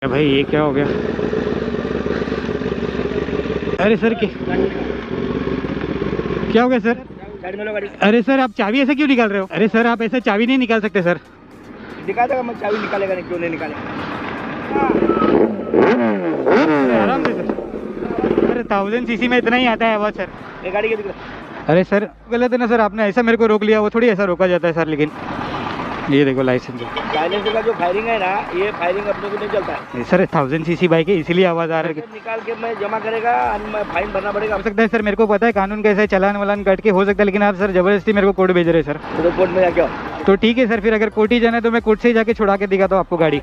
भाई ये क्या हो गया? अरे सर क्या हो गया सर? गाड़ी में लो गाड़ी। अरे सर आप चाबी ऐसे क्यों निकाल रहे हो? अरे सर आप ऐसे चाबी नहीं निकाल सकते सर। दिखा देगा, मैं चाबी निकालेगा नहीं, क्यों नहीं निकालेगा? आराम से सर। अरे 1000 सीसी में इतना ही आता है आवाज सर। ये गाड़ी के दिखा। अरे सर गलत है ना सर, आपने ऐसा मेरे को रोक लिया, वो थोड़ी ऐसा रोका जाता है सर। लेकिन ये देखो लाइसेंस है। साइलेंसर का जो फायरिंग है ना, ये फायरिंग अपने को नहीं चलता है सर 1000 सीसी बाइक है इसीलिए आवाज आ रही है। निकाल के मैं जमा करेगा और मैं फाइन भरना पड़ेगा। हो सकता है सर, मेरे को पता है कानून कैसा है, चालान वालान काट के हो सकता है, लेकिन आप सर जबरदस्ती मेरे को कोर्ट भेज रहे हैं सर। तो कोर्ट में जाके तो ठीक है सर, फिर अगर कोर्ट ही जाना है तो मैं कोर्ट से ही जाके छुड़ा के दिखाता हूँ आपको गाड़ी।